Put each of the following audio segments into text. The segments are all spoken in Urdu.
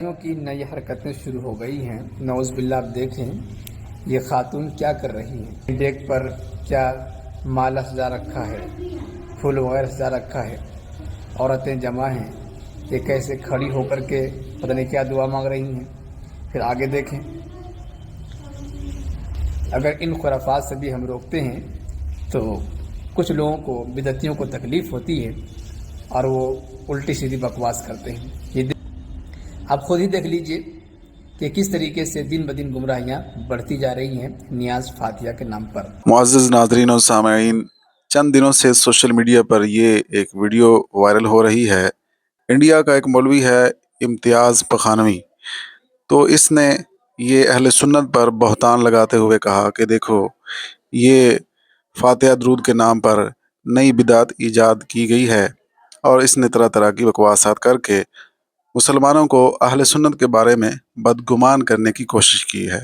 کی نئی حرکتیں شروع ہو گئی ہیں۔ نعوذ باللہ آپ دیکھیں یہ خاتون کیا کر رہی ہیں، ڈیک پر کیا مالا سجا رکھا ہے، پھول وغیرہ سجا رکھا ہے، عورتیں جمع ہیں، یہ کیسے کھڑی ہو کر کے پتہ نہیں کیا دعا مانگ رہی ہیں۔ پھر آگے دیکھیں، اگر ان خرافات سے بھی ہم روکتے ہیں تو کچھ لوگوں کو، بدعتیوں کو تکلیف ہوتی ہے اور وہ الٹی سیدھی بکواس کرتے ہیں۔ یہ آپ خود ہی دیکھ لیجئے کہ کس طریقے سے دن بدن گمراہیاں بڑھتی جا رہی ہیں نیاز فاتحہ کے نام پر۔ معزز ناظرین و سامعین، چند دنوں سے سوشل میڈیا پر یہ ایک ویڈیو وائرل ہو رہی ہے۔ انڈیا کا ایک مولوی ہے امتیاز پخانوی، تو اس نے یہ اہل سنت پر بہتان لگاتے ہوئے کہا کہ دیکھو یہ فاتحہ درود کے نام پر نئی بدعت ایجاد کی گئی ہے، اور اس نے طرح طرح کی بکواسات کر کے مسلمانوں کو اہل سنت کے بارے میں بدگمان کرنے کی کوشش کی ہے۔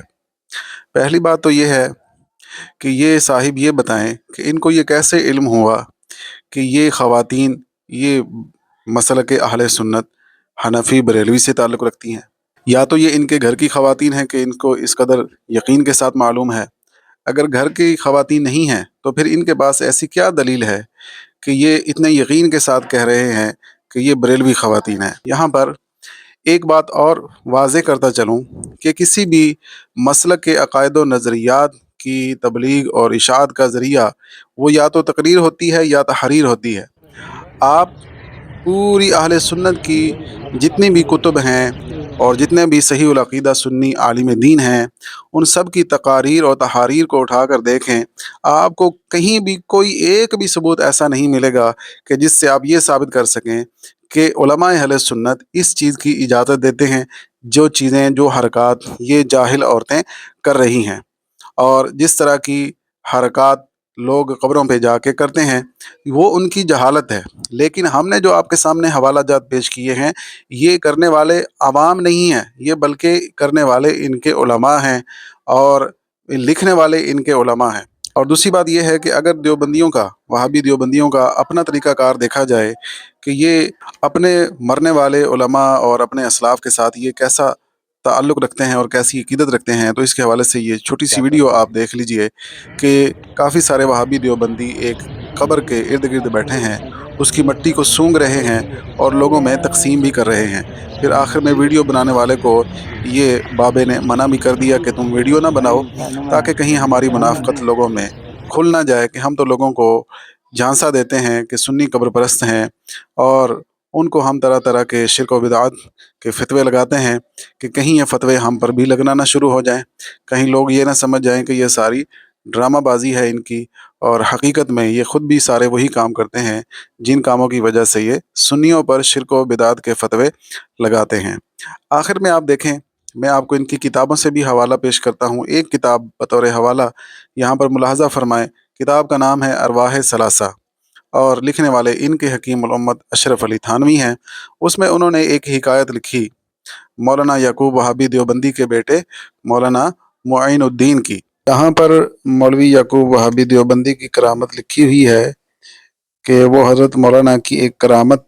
پہلی بات تو یہ ہے کہ یہ صاحب یہ بتائیں کہ ان کو یہ کیسے علم ہوا کہ یہ خواتین یہ مسلک اہل سنت حنفی بریلوی سے تعلق رکھتی ہیں، یا تو یہ ان کے گھر کی خواتین ہیں کہ ان کو اس قدر یقین کے ساتھ معلوم ہے۔ اگر گھر کی خواتین نہیں ہیں تو پھر ان کے پاس ایسی کیا دلیل ہے کہ یہ اتنے یقین کے ساتھ کہہ رہے ہیں کہ یہ بریلوی خواتین ہیں۔ یہاں پر ایک بات اور واضح کرتا چلوں کہ کسی بھی مسلک کے عقائد و نظریات کی تبلیغ اور اشاعت کا ذریعہ وہ یا تو تقریر ہوتی ہے یا تحریر ہوتی ہے۔ آپ پوری اہل سنت کی جتنی بھی کتب ہیں اور جتنے بھی صحیح العقیدہ سنی عالم دین ہیں، ان سب کی تقاریر اور تحاریر کو اٹھا کر دیکھیں، آپ کو کہیں بھی کوئی ایک بھی ثبوت ایسا نہیں ملے گا کہ جس سے آپ یہ ثابت کر سکیں کہ علماء اہل سنت اس چیز کی اجازت دیتے ہیں، جو چیزیں، جو حرکات یہ جاہل عورتیں کر رہی ہیں، اور جس طرح کی حرکات لوگ قبروں پہ جا کے کرتے ہیں، وہ ان کی جہالت ہے۔ لیکن ہم نے جو آپ کے سامنے حوالہ جات پیش کیے ہیں، یہ کرنے والے عوام نہیں ہیں، یہ بلکہ کرنے والے ان کے علماء ہیں اور لکھنے والے ان کے علماء ہیں۔ اور دوسری بات یہ ہے کہ اگر دیوبندیوں کا، وہابی دیوبندیوں کا اپنا طریقہ کار دیکھا جائے کہ یہ اپنے مرنے والے علماء اور اپنے اسلاف کے ساتھ یہ کیسا تعلق رکھتے ہیں اور کیسی عقیدت رکھتے ہیں، تو اس کے حوالے سے یہ چھوٹی سی ویڈیو آپ دیکھ لیجئے کہ کافی سارے وہابی دیوبندی ایک قبر کے ارد گرد بیٹھے ہیں، اس کی مٹی کو سونگ رہے ہیں اور لوگوں میں تقسیم بھی کر رہے ہیں۔ پھر آخر میں ویڈیو بنانے والے کو یہ بابے نے منع بھی کر دیا کہ تم ویڈیو نہ بناؤ، تاکہ کہیں ہماری منافقت لوگوں میں کھل نہ جائے کہ ہم تو لوگوں کو جھانسا دیتے ہیں کہ سنی قبر پرست ہیں، اور ان کو ہم طرح طرح کے شرک و بدعات کے فتوے لگاتے ہیں کہ کہیں یہ فتوے ہم پر بھی لگنا نہ شروع ہو جائیں، کہیں لوگ یہ نہ سمجھ جائیں کہ یہ ساری ڈرامہ بازی ہے ان کی، اور حقیقت میں یہ خود بھی سارے وہی کام کرتے ہیں جن کاموں کی وجہ سے یہ سنیوں پر شرک و بدعات کے فتوے لگاتے ہیں۔ آخر میں آپ دیکھیں، میں آپ کو ان کی کتابوں سے بھی حوالہ پیش کرتا ہوں۔ ایک کتاب بطور حوالہ یہاں پر ملاحظہ فرمائیں، کتاب کا نام ہے ارواح ثلاثہ، اور لکھنے والے ان کے حکیم الامت اشرف علی تھانوی ہیں۔ اس میں انہوں نے ایک حکایت لکھی مولانا یعقوب وہابی دیوبندی کے بیٹے مولانا معین الدین کی۔ یہاں پر مولوی یعقوب وہابی دیوبندی کی کرامت لکھی ہوئی ہے کہ وہ حضرت مولانا کی ایک کرامت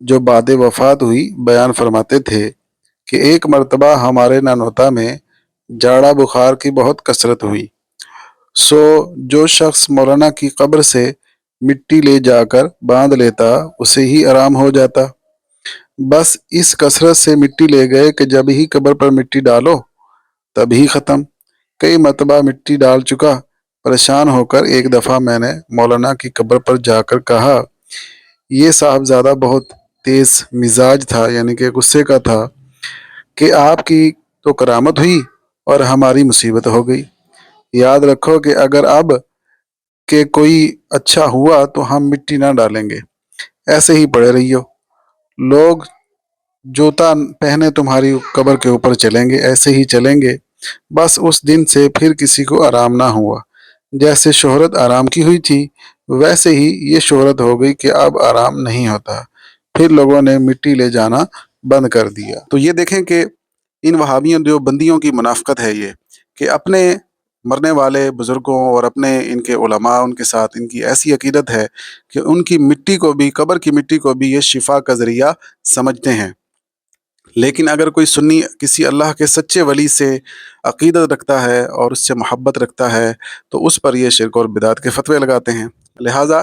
جو بعد وفات ہوئی بیان فرماتے تھے کہ ایک مرتبہ ہمارے نانوتا میں جاڑا بخار کی بہت کثرت ہوئی، سو جو شخص مولانا کی قبر سے مٹی لے جا کر باندھ لیتا اسے ہی آرام ہو جاتا۔ بس اس کثرت سے مٹی لے گئے کہ جب ہی قبر پر مٹی ڈالو تب ہی ختم۔ کئی مرتبہ مٹی ڈال چکا، پریشان ہو کر ایک دفعہ میں نے مولانا کی قبر پر جا کر کہا، یہ صاحبزادہ بہت تیز مزاج تھا، یعنی کہ غصے کا تھا، کہ آپ کی تو کرامت ہوئی اور ہماری مصیبت ہو گئی۔ یاد رکھو کہ اگر اب کہ کوئی اچھا ہوا تو ہم مٹی نہ ڈالیں گے، ایسے ہی پڑے رہیو، لوگ جوتا پہنے تمہاری قبر کے اوپر چلیں گے، ایسے ہی چلیں گے۔ بس اس دن سے پھر کسی کو آرام نہ ہوا، جیسے شہرت آرام کی ہوئی تھی ویسے ہی یہ شہرت ہو گئی کہ اب آرام نہیں ہوتا، پھر لوگوں نے مٹی لے جانا بند کر دیا۔ تو یہ دیکھیں کہ ان وہابیوں دیوبندیوں کی منافقت ہے یہ، کہ اپنے مرنے والے بزرگوں اور اپنے ان کے علماء، ان کے ساتھ ان کی ایسی عقیدت ہے کہ ان کی مٹی کو بھی، قبر کی مٹی کو بھی یہ شفا کا ذریعہ سمجھتے ہیں۔ لیکن اگر کوئی سنی کسی اللہ کے سچے ولی سے عقیدت رکھتا ہے اور اس سے محبت رکھتا ہے تو اس پر یہ شرک اور بدعت کے فتوے لگاتے ہیں۔ لہٰذا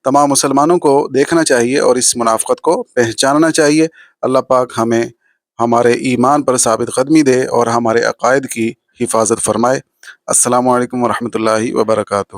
تمام مسلمانوں کو دیکھنا چاہیے اور اس منافقت کو پہچاننا چاہیے۔ اللہ پاک ہمیں ہمارے ایمان پر ثابت قدمی دے اور ہمارے عقائد کی حفاظت فرمائے۔ السلام علیکم ورحمۃ اللہ وبرکاتہ۔